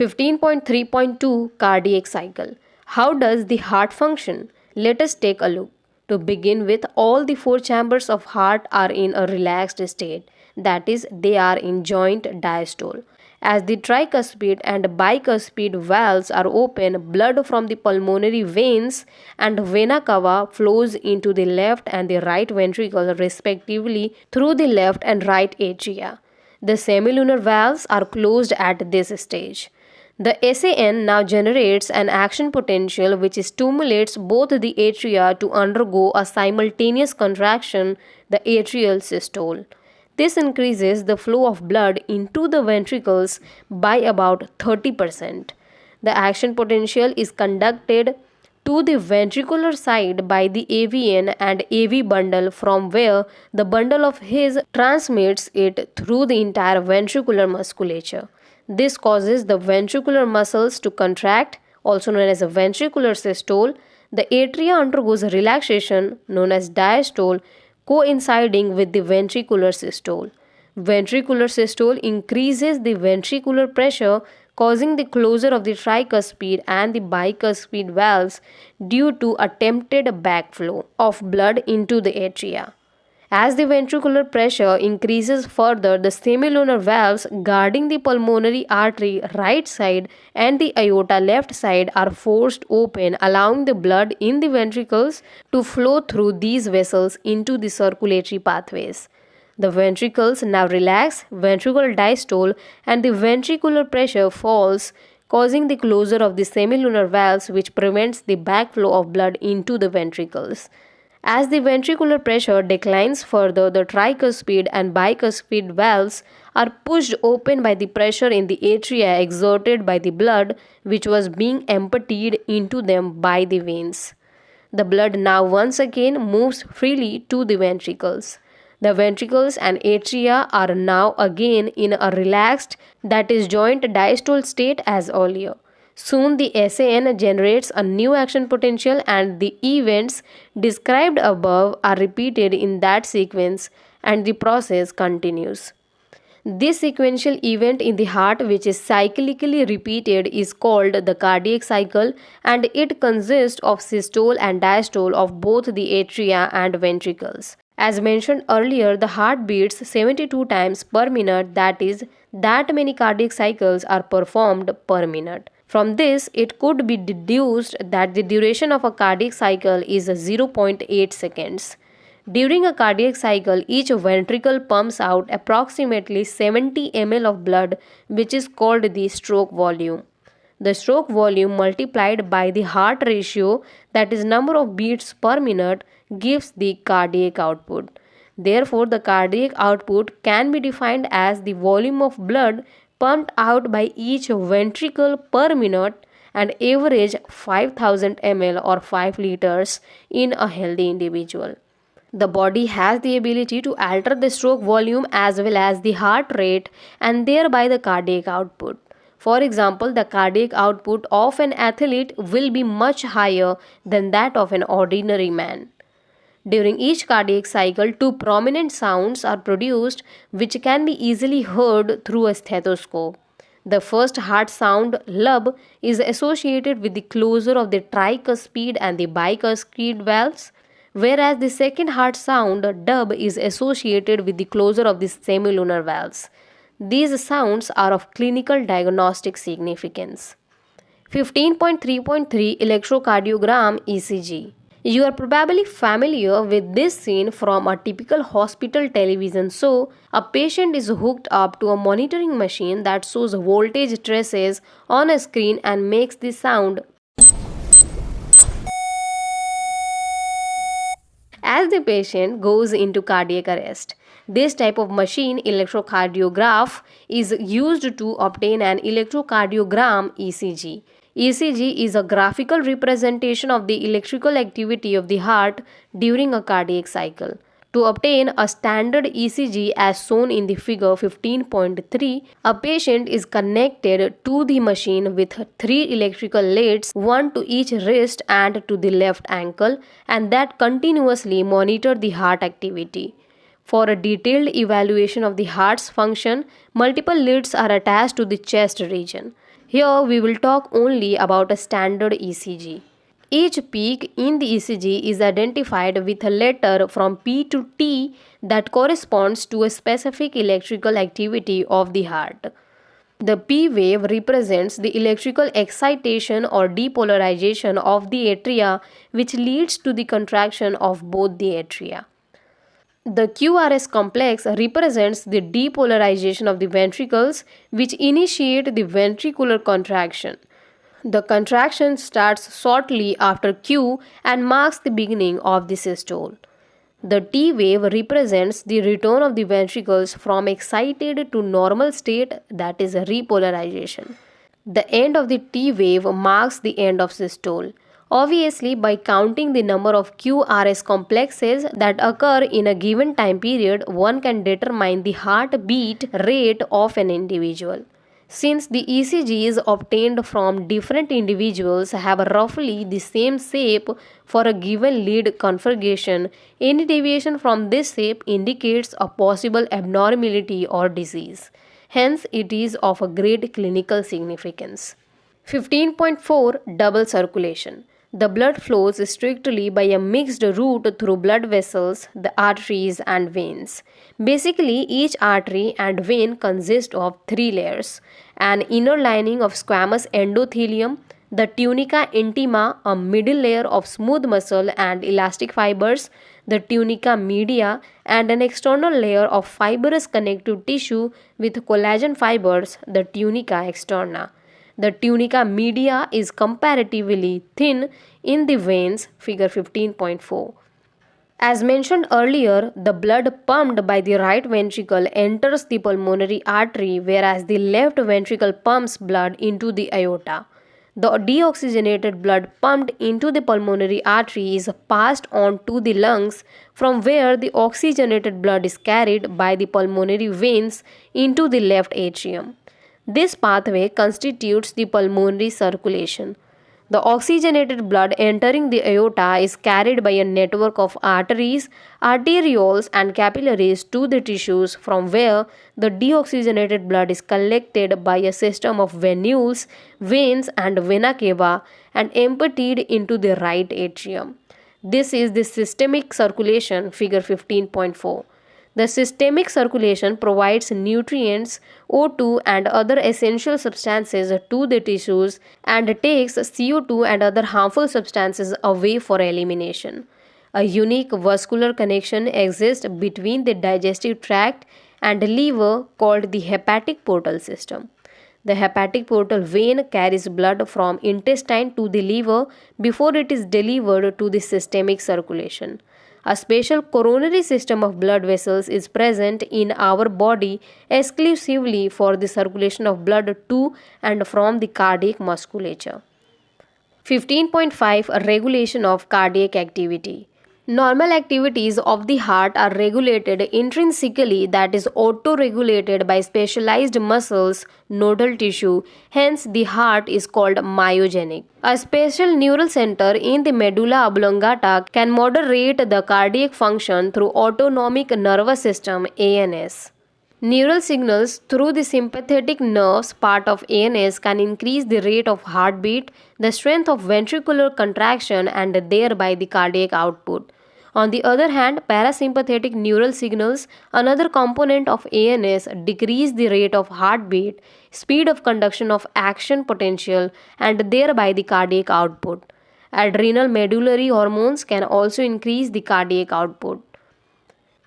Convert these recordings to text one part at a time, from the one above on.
15.3.2 Cardiac Cycle. How does the heart function? Let us take a look. To begin with, all the four chambers of heart are in a relaxed state, that is, they are in joint diastole. As the tricuspid and bicuspid valves are open, blood from the pulmonary veins and vena cava flows into the left and the right ventricle respectively through the left and right atria. The semilunar valves are closed at this stage. The SAN now generates an action potential which stimulates both the atria to undergo a simultaneous contraction, the atrial systole. This increases the flow of blood into the ventricles by about 30%. The action potential is conducted to the ventricular side by the AVN and AV bundle, from where the bundle of His transmits it through the entire ventricular musculature. This causes the ventricular muscles to contract, also known as a ventricular systole. The atria undergoes a relaxation known as diastole, coinciding with the ventricular systole. Ventricular systole increases the ventricular pressure, causing the closure of the tricuspid and the bicuspid valves due to attempted backflow of blood into the atria. As the ventricular pressure increases further, the semilunar valves guarding the pulmonary artery right side and the aorta left side are forced open, allowing the blood in the ventricles to flow through these vessels into the circulatory pathways. The ventricles now relax, ventricular diastole, and the ventricular pressure falls, causing the closure of the semilunar valves, which prevents the backflow of blood into the ventricles. As the ventricular pressure declines further, the tricuspid and bicuspid valves are pushed open by the pressure in the atria exerted by the blood which was being emptied into them by the veins. The blood now once again moves freely to the ventricles. The ventricles and atria are now again in a relaxed, that is, joint diastole state as earlier. Soon the SAN generates a new action potential and the events described above are repeated in that sequence and the process continues. This sequential event in the heart, which is cyclically repeated, is called the cardiac cycle, and it consists of systole and diastole of both the atria and ventricles. As mentioned earlier, the heart beats 72 times per minute, that is, that many cardiac cycles are performed per minute. From this, it could be deduced that the duration of a cardiac cycle is 0.8 seconds. During a cardiac cycle, each ventricle pumps out approximately 70 ml of blood, which is called the stroke volume. The stroke volume multiplied by the heart ratio, that is number of beats per minute, gives the cardiac output. Therefore, the cardiac output can be defined as the volume of blood pumped out by each ventricle per minute, and average 5000 ml or 5 liters in a healthy individual. The body has the ability to alter the stroke volume as well as the heart rate and thereby the cardiac output. For example, the cardiac output of an athlete will be much higher than that of an ordinary man. During each cardiac cycle, two prominent sounds are produced which can be easily heard through a stethoscope. The first heart sound, lub, is associated with the closure of the tricuspid and the bicuspid valves, whereas the second heart sound, dub, is associated with the closure of the semilunar valves. These sounds are of clinical diagnostic significance. 15.3.3 Electrocardiogram ECG. You are probably familiar with this scene from a typical hospital television show. A patient is hooked up to a monitoring machine that shows voltage traces on a screen and makes the sound as the patient goes into cardiac arrest. This type of machine, electrocardiograph, is used to obtain an electrocardiogram ECG. ECG is a graphical representation of the electrical activity of the heart during a cardiac cycle. To obtain a standard ECG as shown in the figure 15.3, a patient is connected to the machine with 3 electrical leads, one to each wrist and to the left ankle, and that continuously monitor the heart activity. For a detailed evaluation of the heart's function, multiple leads are attached to the chest region. Here we will talk only about a standard ECG. Each peak in the ECG is identified with a letter from P to T that corresponds to a specific electrical activity of the heart. The P wave represents the electrical excitation or depolarization of the atria, which leads to the contraction of both the atria. The QRS complex represents the depolarization of the ventricles, which initiate the ventricular contraction. The contraction starts shortly after Q and marks the beginning of the systole. The T wave represents the return of the ventricles from excited to normal state, that is repolarization. The end of the T wave marks the end of systole. Obviously, by counting the number of QRS complexes that occur in a given time period, one can determine the heartbeat rate of an individual. Since the ECGs obtained from different individuals have roughly the same shape for a given lead configuration, any deviation from this shape indicates a possible abnormality or disease. Hence, it is of a great clinical significance. 15.4 Double circulation. The blood flows strictly by a mixed route through blood vessels, the arteries, and veins. Basically, each artery and vein consist of three layers: an inner lining of squamous endothelium, the tunica intima, a middle layer of smooth muscle and elastic fibers, the tunica media, and an external layer of fibrous connective tissue with collagen fibers, the tunica externa. The tunica media is comparatively thin in the veins, figure 15.4. As mentioned earlier, the blood pumped by the right ventricle enters the pulmonary artery, whereas the left ventricle pumps blood into the aorta. The deoxygenated blood pumped into the pulmonary artery is passed on to the lungs, from where the oxygenated blood is carried by the pulmonary veins into the left atrium. This pathway constitutes the pulmonary circulation. The oxygenated blood entering the aorta is carried by a network of arteries, arterioles, and capillaries to the tissues, from where the deoxygenated blood is collected by a system of venules, veins, and vena cava and emptied into the right atrium. This is the systemic circulation, figure 15.4. The systemic circulation provides nutrients, O2 and other essential substances to the tissues and takes CO2 and other harmful substances away for elimination. A unique vascular connection exists between the digestive tract and liver called the hepatic portal system. The hepatic portal vein carries blood from intestine to the liver before it is delivered to the systemic circulation. A special coronary system of blood vessels is present in our body exclusively for the circulation of blood to and from the cardiac musculature. 15.5 Regulation of cardiac activity. Normal activities of the heart are regulated intrinsically, that is auto-regulated by specialized muscles, nodal tissue. Hence the heart is called myogenic. A special neural center in the medulla oblongata can moderate the cardiac function through autonomic nervous system (ANS). Neural signals through the sympathetic nerves part of ANS can increase the rate of heartbeat, the strength of ventricular contraction, and thereby the cardiac output. On the other hand, parasympathetic neural signals, another component of ANS, decrease the rate of heartbeat, speed of conduction of action potential, and thereby the cardiac output. Adrenal medullary hormones can also increase the cardiac output.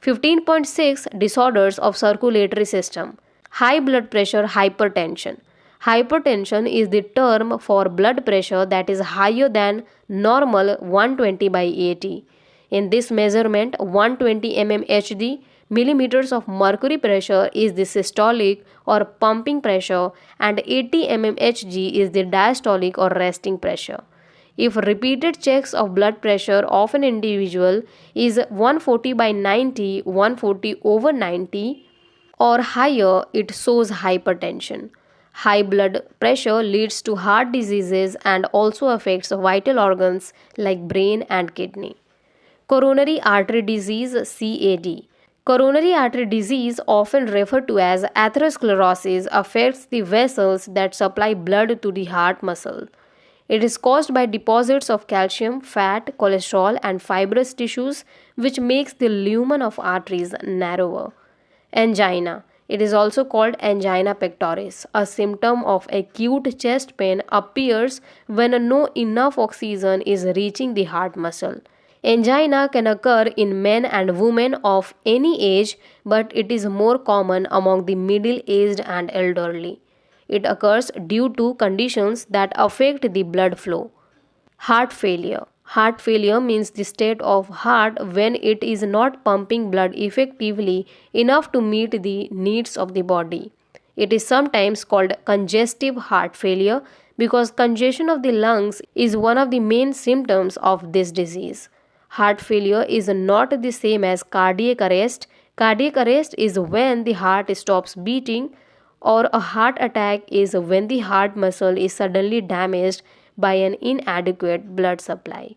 15.6 Disorders of circulatory system. High blood pressure, hypertension. Hypertension is the term for blood pressure that is higher than normal 120/80. In this measurement, 120 mmHg, millimeters of mercury pressure, is the systolic or pumping pressure, and 80 mmHg is the diastolic or resting pressure. If repeated checks of blood pressure of an individual is 140/90, 140/90 or higher, it shows hypertension. High blood pressure leads to heart diseases and also affects vital organs like brain and kidney. Coronary artery disease (CAD). Coronary artery disease, often referred to as atherosclerosis, affects the vessels that supply blood to the heart muscle. It is caused by deposits of calcium, fat, cholesterol, and fibrous tissues, which makes the lumen of arteries narrower. Angina. It is also called angina pectoris. A symptom of acute chest pain appears when no enough oxygen is reaching the heart muscle. Angina can occur in men and women of any age, but it is more common among the middle aged and elderly. It occurs due to conditions that affect the blood flow. Heart failure. Heart failure means the state of heart when it is not pumping blood effectively enough to meet the needs of the body. It is sometimes called congestive heart failure because congestion of the lungs is one of the main symptoms of this disease. Heart failure is not the same as cardiac arrest. Cardiac arrest is when the heart stops beating, or a heart attack is when the heart muscle is suddenly damaged by an inadequate blood supply.